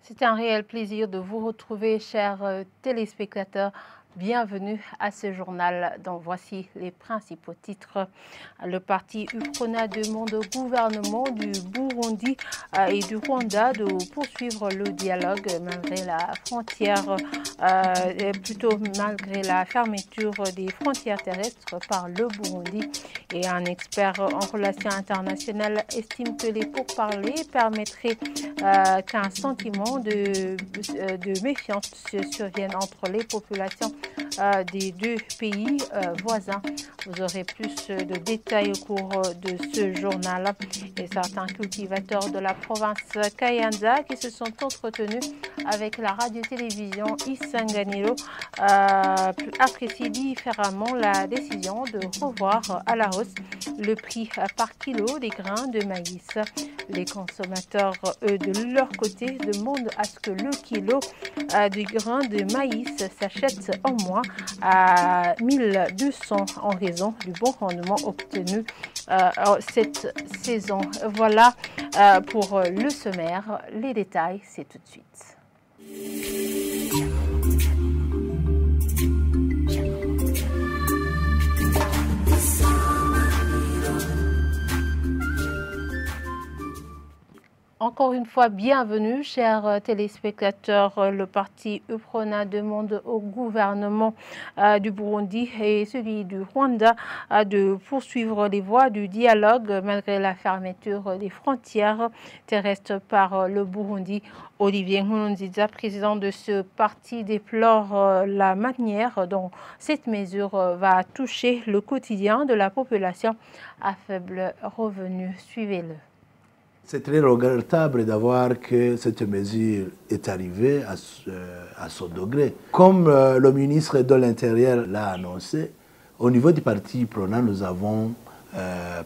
C'est un réel plaisir de vous retrouver, chers téléspectateurs. Bienvenue à ce journal dont voici les principaux titres. Le parti UPRONA demande au gouvernement du Burundi et du Rwanda de poursuivre le dialogue malgré la frontière, plutôt malgré la fermeture des frontières terrestres par le Burundi. Et un expert en relations internationales estime que les pourparlers permettraient qu'un sentiment de méfiance survienne entre les populations des deux pays voisins. Vous aurez plus de détails au cours de ce journal. Et certains cultivateurs de la province Kayanza qui se sont entretenus avec la radio-télévision Isanganiro apprécient différemment la décision de revoir à la hausse le prix par kilo des grains de maïs. Les consommateurs, eux, de leur côté, demandent à ce que le kilo de grains de maïs s'achète au moins à 1200 en raison du bon rendement obtenu cette saison. Voilà pour le sommaire. Les détails, c'est tout de suite. Encore une fois, bienvenue, chers téléspectateurs. Le parti UPRONA demande au gouvernement du Burundi et celui du Rwanda de poursuivre les voies du dialogue malgré la fermeture des frontières terrestres par le Burundi. Olivier Nkurunziza, président de ce parti, déplore la manière dont cette mesure va toucher le quotidien de la population à faible revenu. Suivez-le. C'est très regrettable d'avoir que cette mesure est arrivée à ce degré. Comme le ministre de l'Intérieur l'a annoncé, au niveau du parti UPRONA, nous avons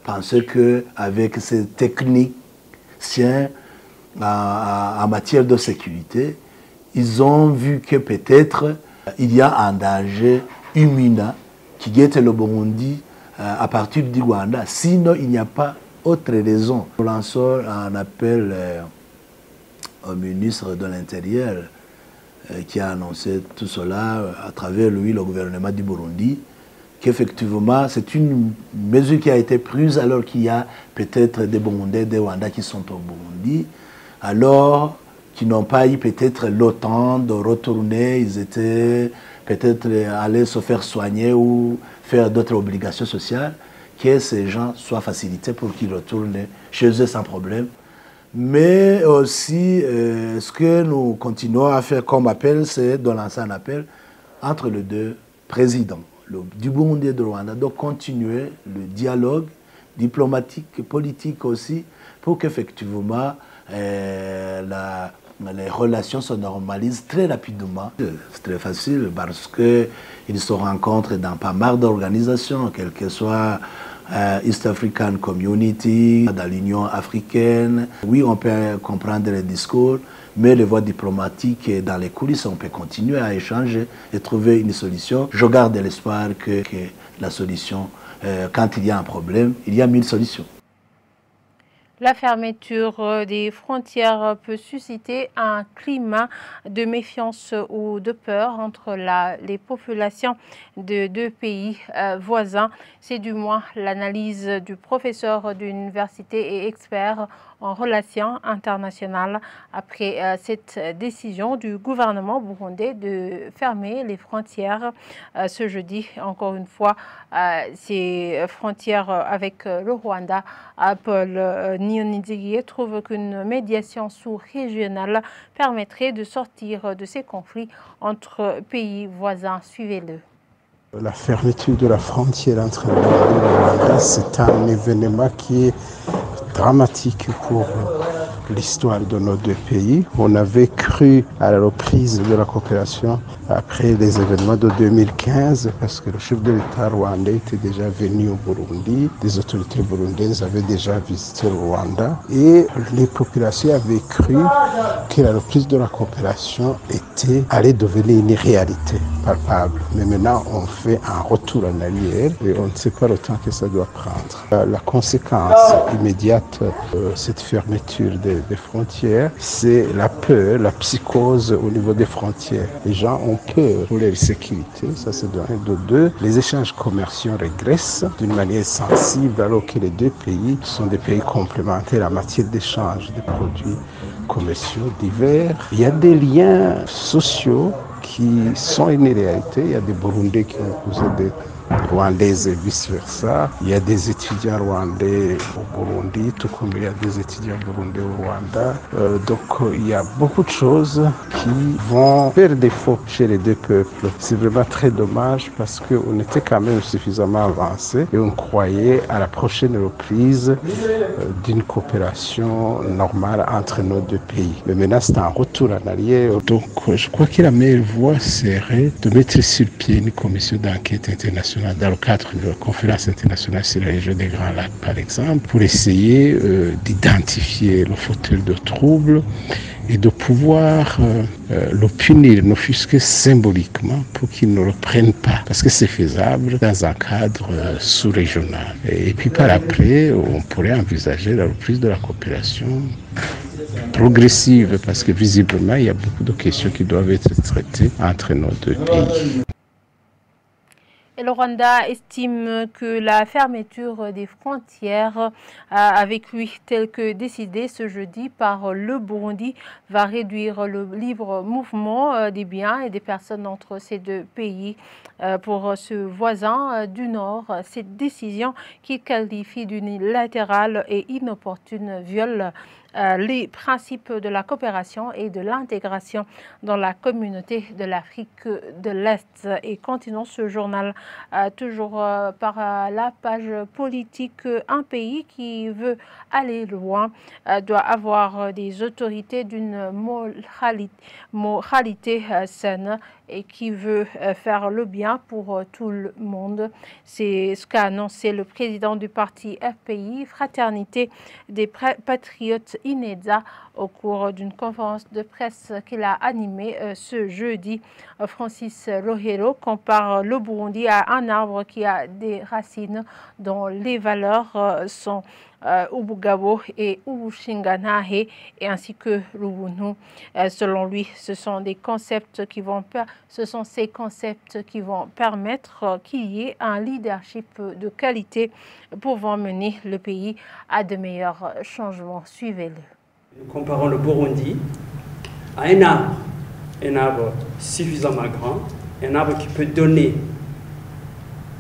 pensé qu'avec ces techniciens en matière de sécurité, ils ont vu que peut-être il y a un danger imminent qui guette le Burundi à partir du Rwanda. Sinon, il n'y a pas autre raison. Nous lançons un appel au ministre de l'Intérieur qui a annoncé tout cela à travers lui, le gouvernement du Burundi, qu'effectivement c'est une mesure qui a été prise alors qu'il y a peut-être des Burundais, des Rwandais qui sont au Burundi, alors qu'ils n'ont pas eu peut-être le temps de retourner, ils étaient peut-être allés se faire soigner ou faire d'autres obligations sociales, que ces gens soient facilités pour qu'ils retournent chez eux sans problème. Mais aussi, ce que nous continuons à faire comme appel, c'est de lancer un appel entre les deux présidents, du Burundi et du Rwanda, de continuer le dialogue diplomatique, politique aussi, pour qu'effectivement les relations se normalisent très rapidement. C'est très facile parce qu'ils se rencontrent dans pas mal d'organisations, quelles que soient East African Community, dans l'Union africaine. Oui, on peut comprendre les discours, mais les voies diplomatiques dans les coulisses, on peut continuer à échanger et trouver une solution. Je garde l'espoir que la solution, quand il y a un problème, il y a 1000 solutions. La fermeture des frontières peut susciter un climat de méfiance ou de peur entre les populations de deux pays voisins. C'est du moins l'analyse du professeur d'université et expert en relations internationales après cette décision du gouvernement burundais de fermer les frontières ce jeudi. Encore une fois, ces frontières avec le Rwanda, Paul Niyonizigye trouve qu'une médiation sous-régionale permettrait de sortir de ces conflits entre pays voisins. Suivez-le. La fermeture de la frontière entre le Burundi et le Rwanda, c'est un événement qui est dramatique pour l'histoire de nos deux pays. On avait cru à la reprise de la coopération après les événements de 2015 parce que le chef de l'État rwandais était déjà venu au Burundi. Des autorités burundaises avaient déjà visité le Rwanda et les populations avaient cru que la reprise de la coopération allait devenir une réalité palpable. Mais maintenant, on fait un retour en arrière et on ne sait pas le temps que ça doit prendre. La conséquence immédiate de cette fermeture des des frontières, c'est la peur, la psychose au niveau des frontières. Les gens ont peur pour leur sécurité, ça c'est de un. De deux, les échanges commerciaux régressent d'une manière sensible alors que les deux pays sont des pays complémentaires en matière d'échange de produits commerciaux divers. Il y a des liens sociaux qui sont une réalité. Il y a des Burundais qui ont épousé des Rwandaises et vice-versa. Il y a des étudiants rwandais au Burundi, tout comme il y a des étudiants burundais au Rwanda. Donc il y a beaucoup de choses qui vont faire défaut chez les deux peuples. C'est vraiment très dommage parce qu'on était quand même suffisamment avancé et on croyait à la prochaine reprise d'une coopération normale entre nos deux pays. Mais maintenant c'est un retour en arrière. Donc je crois que la meilleure voie serait de mettre sur pied une commission d'enquête internationale dans le cadre de la conférence internationale sur la région des Grands Lacs, par exemple, pour essayer d'identifier le fauteur de troubles et de pouvoir le punir, ne fût-ce que symboliquement, pour qu'il ne reprenne pas, parce que c'est faisable dans un cadre sous-régional. Et puis par après, on pourrait envisager la reprise de la coopération progressive, parce que visiblement, il y a beaucoup de questions qui doivent être traitées entre nos deux pays. Et le Rwanda estime que la fermeture des frontières avec lui, telle que décidée ce jeudi par le Burundi, va réduire le libre mouvement des biens et des personnes entre ces deux pays. Pour ce voisin du Nord, cette décision qu'il qualifie d'unilatérale et inopportune viole les principes de la coopération et de l'intégration dans la communauté de l'Afrique de l'Est. Et continuons ce journal toujours par la page politique. Un pays qui veut aller loin doit avoir des autorités d'une moralité saine et qui veut faire le bien pour tout le monde. C'est ce qu'a annoncé le président du parti FPI, Fraternité des Patriotes INEDA, au cours d'une conférence de presse qu'il a animée ce jeudi. Francis Rohero compare le Burundi à un arbre qui a des racines dont les valeurs sont Ubugabo et Ubushingantahe, et ainsi que l'Ubuntu. Selon lui, ce sont ces concepts qui vont permettre qu'il y ait un leadership de qualité pouvant mener le pays à de meilleurs changements. Suivez-le. Nous comparons le Burundi à un arbre suffisamment grand, un arbre qui peut donner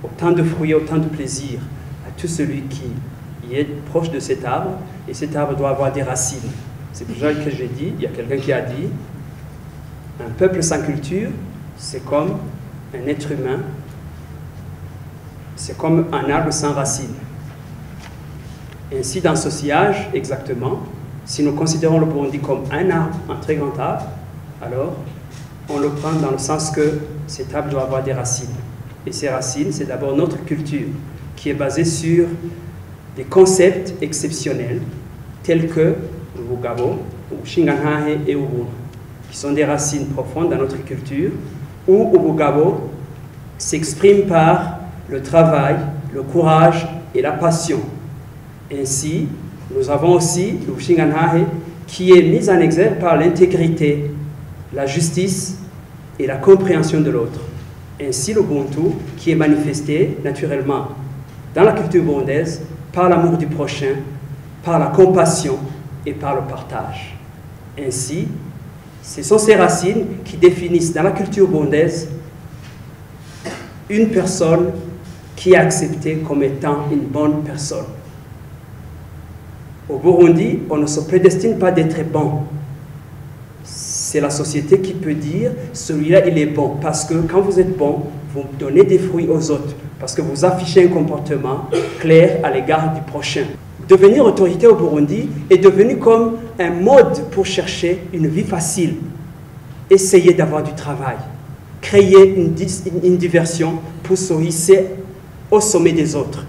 autant de fruits, autant de plaisir à tout celui qui est proche de cet arbre, et cet arbre doit avoir des racines. C'est pour ça que j'ai dit, il y a quelqu'un qui a dit, un peuple sans culture, c'est comme un être humain, c'est comme un arbre sans racines. Ainsi, dans ce sillage, exactement, si nous considérons le Burundi comme un arbre, un très grand arbre, alors on le prend dans le sens que cet arbre doit avoir des racines. Et ces racines, c'est d'abord notre culture, qui est basée sur des concepts exceptionnels tels que Ubugabo, Ubushingantahe et Ubuntu, qui sont des racines profondes dans notre culture, où Ubugabo s'exprime par le travail, le courage et la passion. Ainsi, nous avons aussi l'Ubushingantahe qui est mis en exergue par l'intégrité, la justice et la compréhension de l'autre. Ainsi, l'Ubuntu qui est manifesté naturellement dans la culture burundaise par l'amour du prochain, par la compassion et par le partage. Ainsi, ce sont ces racines qui définissent dans la culture burundaise une personne qui est acceptée comme étant une bonne personne. Au Burundi, on ne se prédestine pas d'être bon. C'est la société qui peut dire « celui-là, il est bon ». Parce que quand vous êtes bon, vous donnez des fruits aux autres. Parce que vous affichez un comportement clair à l'égard du prochain. Devenir autorité au Burundi est devenu comme un mode pour chercher une vie facile. Essayer d'avoir du travail. Créer une diversion pour se hisser au sommet des autres.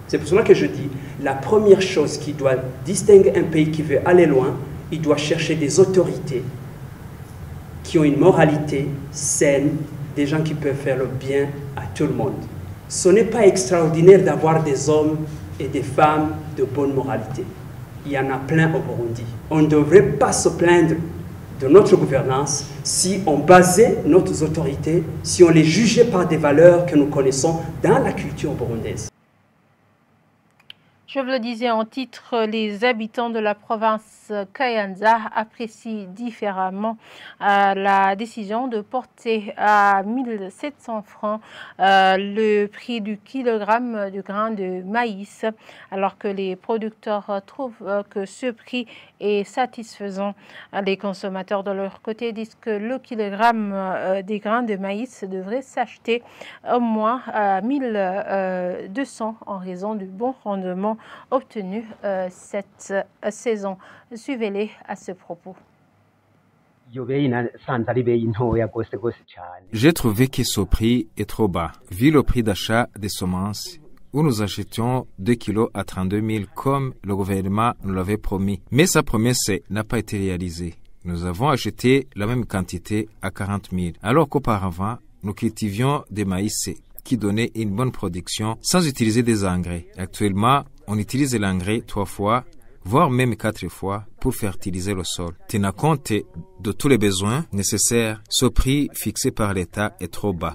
C'est pour cela que je dis, la première chose qui doit distinguer un pays qui veut aller loin, il doit chercher des autorités qui ont une moralité saine, des gens qui peuvent faire le bien à tout le monde. Ce n'est pas extraordinaire d'avoir des hommes et des femmes de bonne moralité. il y en a plein au Burundi. On ne devrait pas se plaindre de notre gouvernance si on basait nos autorités, si on les jugeait par des valeurs que nous connaissons dans la culture burundaise. Je vous le disais en titre, les habitants de la province Kayanza apprécient différemment la décision de porter à 1 700 francs le prix du kilogramme du grain de maïs, alors que les producteurs trouvent que ce prix est satisfaisant. Les consommateurs de leur côté disent que le kilogramme des grains de maïs devrait s'acheter au moins à 1 200 en raison du bon rendement obtenu cette saison. Suivez-les à ce propos. J'ai trouvé que ce prix est trop bas, vu le prix d'achat des semences, où nous achetions 2 kilos à 32 000 comme le gouvernement nous l'avait promis. Mais sa promesse n'a pas été réalisée. Nous avons acheté la même quantité à 40 000, alors qu'auparavant, nous cultivions des maïs qui donnaient une bonne production sans utiliser des engrais. Actuellement, on utilise l'engrais 3 fois, voire même 4 fois pour fertiliser le sol. Tenant compte de tous les besoins nécessaires, ce prix fixé par l'État est trop bas.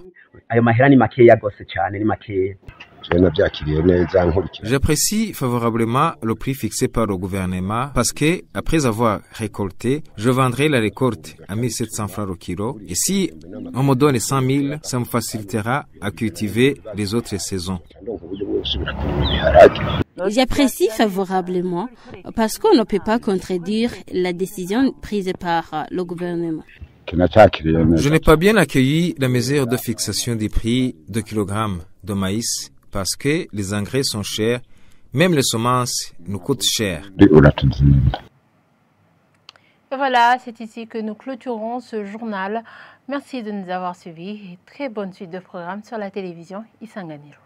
J'apprécie favorablement le prix fixé par le gouvernement parce que, après avoir récolté, je vendrai la récolte à 1 700 francs au kilo. Et si on me donne 100 000, ça me facilitera à cultiver les autres saisons. J'apprécie favorablement parce qu'on ne peut pas contredire la décision prise par le gouvernement. Je n'ai pas bien accueilli la mesure de fixation des prix de kilogrammes de maïs parce que les engrais sont chers, même les semences nous coûtent cher. Et voilà, c'est ici que nous clôturons ce journal. Merci de nous avoir suivis et très bonne suite de programmes sur la télévision Isanganiro.